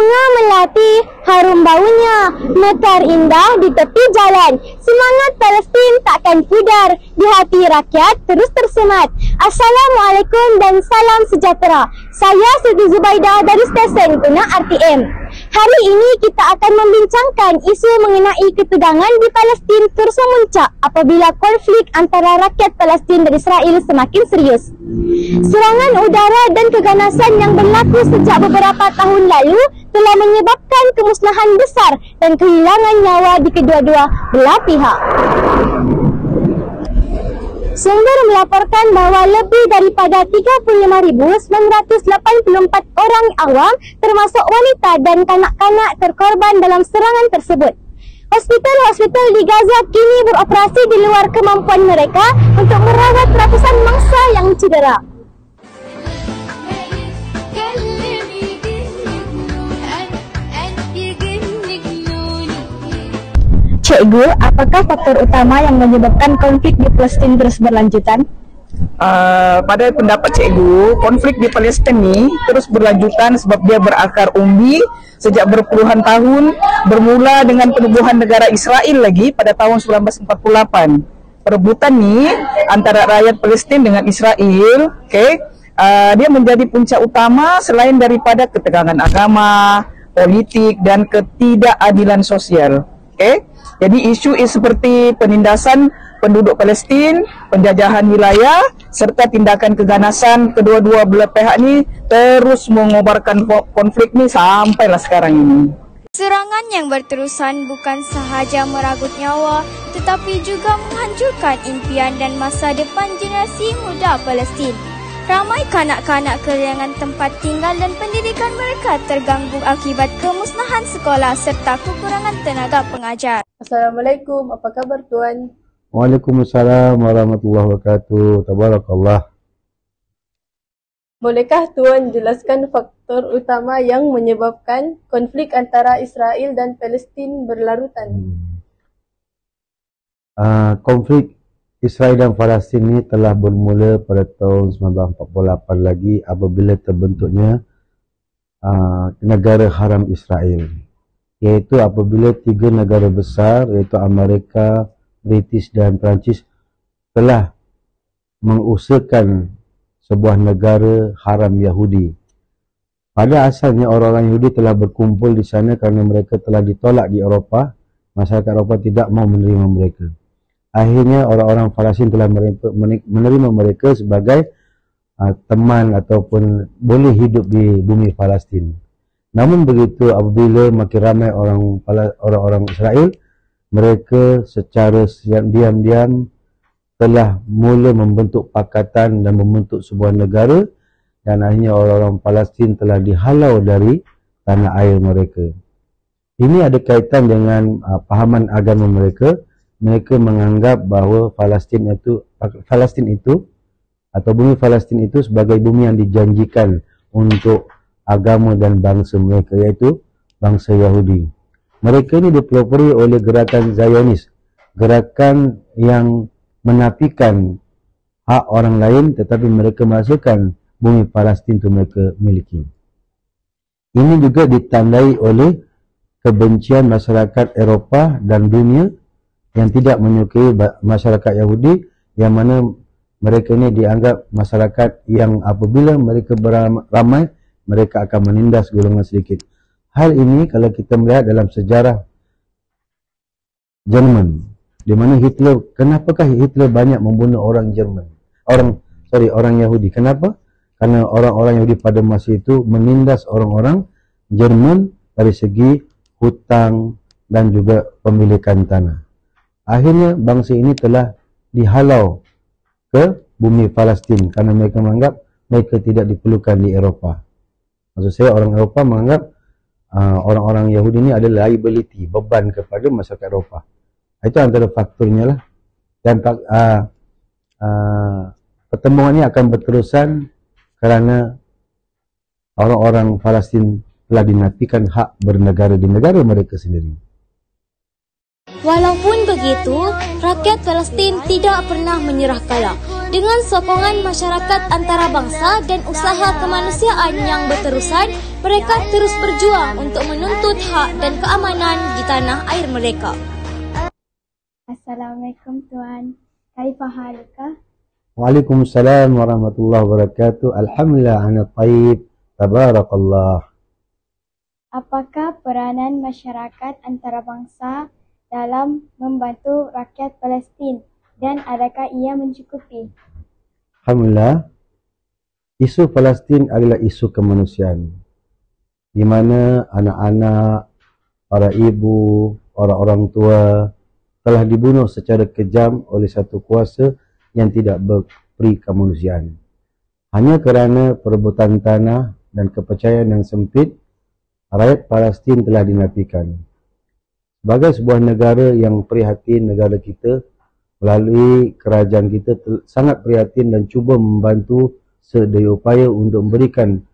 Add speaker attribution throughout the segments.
Speaker 1: Bunga melati, harum baunya, mekar indah di tepi jalan. Semangat Palestin takkan pudar, di hati rakyat terus tersemat. Assalamualaikum dan salam sejahtera. Saya Siti Zubaidah dari stesen Guna RTM. Hari ini kita akan membincangkan isu mengenai ketegangan di Palestin terus memuncak apabila konflik antara rakyat Palestin dan Israel semakin serius. Serangan udara dan keganasan yang berlaku sejak beberapa tahun lalu telah menyebabkan kemusnahan besar dan kehilangan nyawa di kedua-dua belah pihak. Sumber melaporkan bahawa lebih daripada 35.984 orang awam termasuk wanita dan kanak-kanak terkorban dalam serangan tersebut. Hospital-hospital di Gaza kini beroperasi di luar kemampuan mereka untuk merawat ratusan mangsa yang cedera. Cikgu, apakah faktor utama yang menyebabkan konflik di Palestin terus berlanjutan?
Speaker 2: Pada pendapat cikgu, konflik di Palestin ini terus berlanjutan sebab dia berakar umbi sejak berpuluhan tahun, bermula dengan penubuhan negara Israel lagi pada tahun 1948. Perebutan ini antara rakyat Palestin dengan Israel, dia menjadi puncak utama selain daripada ketegangan agama, politik dan ketidakadilan sosial. Jadi isu seperti penindasan penduduk Palestin, penjajahan wilayah, serta tindakan keganasan kedua-dua belah pihak ini terus mengobarkan konflik ini sampailah sekarang ini.
Speaker 3: Serangan yang berterusan bukan sahaja merenggut nyawa, tetapi juga menghancurkan impian dan masa depan generasi muda Palestin. Ramai kanak-kanak kehilangan tempat tinggal dan pendidikan mereka terganggu akibat kemusnahan sekolah serta kekurangan tenaga pengajar.
Speaker 4: Assalamualaikum, apa kabar Tuan?
Speaker 5: Waalaikumsalam warahmatullahi wabarakatuh. Tabarakallah.
Speaker 4: Bolehkah Tuan jelaskan faktor utama yang menyebabkan konflik antara Israel dan Palestin berlarutan?
Speaker 5: Konflik Israel dan Palestin ini telah bermula pada tahun 1948 lagi apabila terbentuknya negara haram Israel, iaitu apabila tiga negara besar iaitu Amerika, British dan Perancis telah mengusahakan sebuah negara haram Yahudi. Pada asalnya orang-orang Yahudi telah berkumpul di sana kerana mereka telah ditolak di Eropah. Masyarakat Eropah tidak mau menerima mereka. Akhirnya orang-orang Palestin telah menerima mereka sebagai teman ataupun boleh hidup di bumi Palestin. Namun begitu apabila makin ramai orang-orang Israel, mereka secara diam-diam telah mula membentuk pakatan dan membentuk sebuah negara, dan akhirnya orang-orang Palestin telah dihalau dari tanah air mereka. Ini ada kaitan dengan pahaman agama mereka. Mereka menganggap bahawa Palestin itu atau bumi Palestin itu sebagai bumi yang dijanjikan untuk agama dan bangsa mereka, iaitu bangsa Yahudi. Mereka ini dipelopori oleh gerakan Zionis, gerakan yang menafikan hak orang lain tetapi mereka merasakan bumi Palestin itu mereka miliki. Ini juga ditandai oleh kebencian masyarakat Eropah dan dunia yang tidak menyukai masyarakat Yahudi, yang mana mereka ini dianggap masyarakat yang apabila mereka beramai, mereka akan menindas golongan sedikit. Hal ini kalau kita melihat dalam sejarah Jerman, di mana kenapakah Hitler banyak membunuh orang Yahudi? Kenapa? Karena orang-orang Yahudi pada masa itu menindas orang-orang Jerman dari segi hutang dan juga pemilikan tanah. Akhirnya bangsa ini telah dihalau ke bumi Palestin karena mereka menganggap mereka tidak diperlukan di Eropah. Maksud saya orang Eropah menganggap orang-orang Yahudi ini adalah liability, beban kepada masyarakat Eropah. Itu antara faktornya lah. Dan pertemuan ini akan berterusan kerana orang-orang Palestin telah dinafikan hak bernegara di negara mereka sendiri.
Speaker 3: Walaupun begitu, rakyat Palestin tidak pernah menyerah kalah. Dengan sokongan masyarakat antarabangsa dan usaha kemanusiaan yang berterusan, mereka terus berjuang untuk menuntut hak dan keamanan di tanah air mereka.
Speaker 1: Assalamualaikum Tuan. Kaifa haluka?
Speaker 5: Waalaikumsalam warahmatullahi wabarakatuh. Alhamdulillah ana tayyib. Tabarakallah.
Speaker 1: Apakah peranan masyarakat antarabangsa dalam membantu rakyat Palestin dan adakah ia mencukupi?
Speaker 5: Alhamdulillah, isu Palestin adalah isu kemanusiaan, di mana anak-anak, para ibu, orang-orang tua telah dibunuh secara kejam oleh satu kuasa yang tidak berperi kemanusiaan. Hanya kerana perebutan tanah dan kepercayaan yang sempit, rakyat Palestin telah dinafikan. Sebagai sebuah negara yang prihatin, negara kita melalui kerajaan kita sangat prihatin dan cuba membantu sedaya upaya untuk memberikan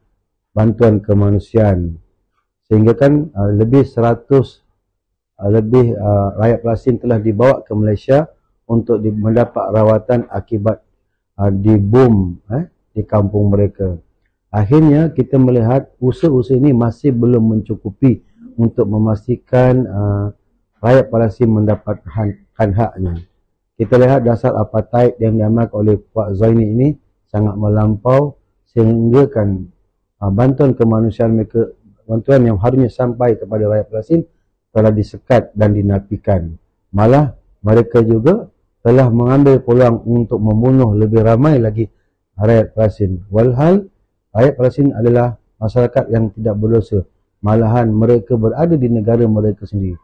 Speaker 5: bantuan kemanusiaan. Sehingga kan lebih 100 rakyat Palestin telah dibawa ke Malaysia untuk mendapat rawatan akibat dibom di kampung mereka. Akhirnya kita melihat usaha-usaha ini masih belum mencukupi untuk memastikan rakyat Palestin mendapat haknya. Kita lihat dasar apartheid yang diamalkan oleh Pak Zaini ini sangat melampau, sehingga kan bantuan kemanusiaan mereka, bantuan yang harusnya sampai kepada rakyat Palestin telah disekat dan dinafikan. Malah mereka juga telah mengambil peluang untuk membunuh lebih ramai lagi rakyat Palestin. Walhal rakyat Palestin adalah masyarakat yang tidak berdosa. Malahan mereka berada di negara mereka sendiri.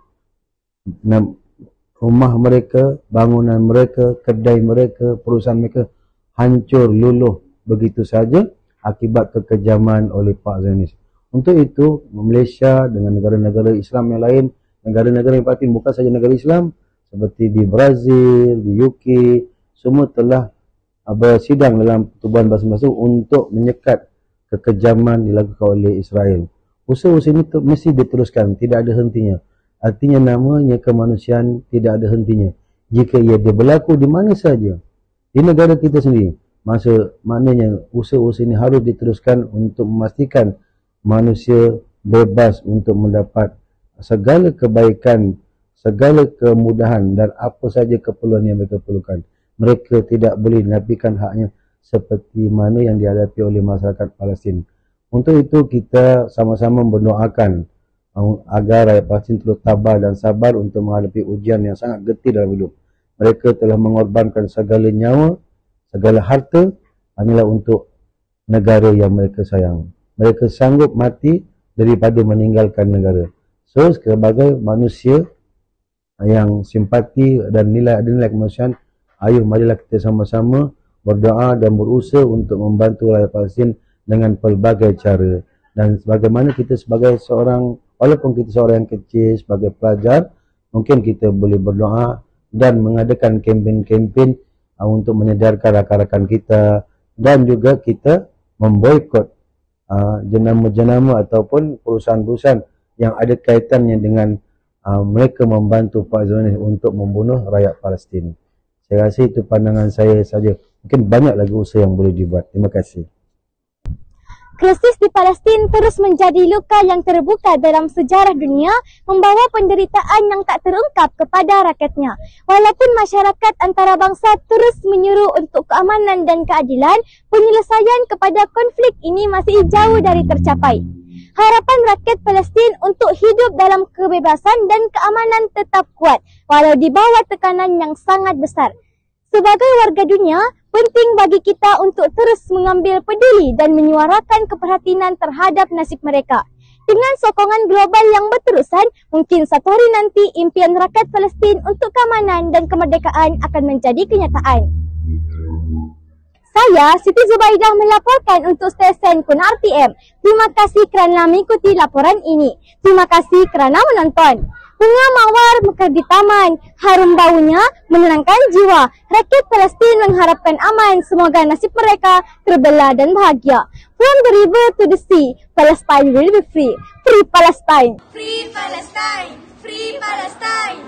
Speaker 5: Rumah mereka, bangunan mereka, kedai mereka, perusahaan mereka hancur luluh begitu saja akibat kekejaman oleh Pak Zionis. Untuk itu, Malaysia dengan negara-negara Islam yang lain, negara-negara yang pasti bukan saja negara Islam, seperti di Brazil, di UK, semua telah bersidang dalam pertubuhan masing-masing untuk menyekat kekejaman dilakukan oleh Israel. Usaha-usaha ini mesti diteruskan, tidak ada hentinya. Artinya namanya kemanusiaan tidak ada hentinya. Jika ia berlaku di mana saja, di negara kita sendiri, maknanya usaha-usaha ini harus diteruskan untuk memastikan manusia bebas untuk mendapat segala kebaikan, segala kemudahan dan apa saja keperluan yang mereka perlukan. Mereka tidak boleh dinafikan haknya seperti mana yang dihadapi oleh masyarakat Palestin. Untuk itu kita sama-sama berdoakan agar rakyat Palestin terus tabah dan sabar untuk menghadapi ujian yang sangat getih dalam hidup. Mereka telah mengorbankan segala nyawa, segala harta hanyalah untuk negara yang mereka sayang. Mereka sanggup mati daripada meninggalkan negara. So, sebagai manusia yang simpati dan nilai kemanusiaan, ayo marilah kita sama-sama berdoa dan berusaha untuk membantu rakyat Palestin dengan pelbagai cara. Dan sebagaimana kita sebagai seorang, walaupun kita seorang yang kecil, sebagai pelajar, mungkin kita boleh berdoa dan mengadakan kempen-kempen untuk menyedarkan rakan-rakan kita, dan juga kita memboikot jenama-jenama ataupun perusahaan-perusahaan yang ada kaitannya dengan mereka membantu Pak Zionis untuk membunuh rakyat Palestin. Saya rasa itu pandangan saya saja. Mungkin banyak lagi usaha yang boleh dibuat. Terima kasih.
Speaker 1: Krisis di Palestin terus menjadi luka yang terbuka dalam sejarah dunia, membawa penderitaan yang tak terungkap kepada rakyatnya. Walaupun masyarakat antarabangsa terus menyuruh untuk keamanan dan keadilan, penyelesaian kepada konflik ini masih jauh dari tercapai. Harapan rakyat Palestin untuk hidup dalam kebebasan dan keamanan tetap kuat, walau di bawah tekanan yang sangat besar. Sebagai warga dunia, penting bagi kita untuk terus mengambil peduli dan menyuarakan keprihatinan terhadap nasib mereka. Dengan sokongan global yang berterusan, mungkin satu hari nanti impian rakyat Palestin untuk keamanan dan kemerdekaan akan menjadi kenyataan. Saya, Siti Zubaidah, melaporkan untuk stesen Kun RTM. Terima kasih kerana mengikuti laporan ini. Terima kasih kerana menonton. Bunga mawar mekar di taman, harum baunya menenangkan jiwa. Rakyat Palestin mengharapkan aman, semoga nasib mereka terbelah dan bahagia. From the river to the sea, Palestine will be free. Free Palestine!
Speaker 3: Free Palestine! Free Palestine!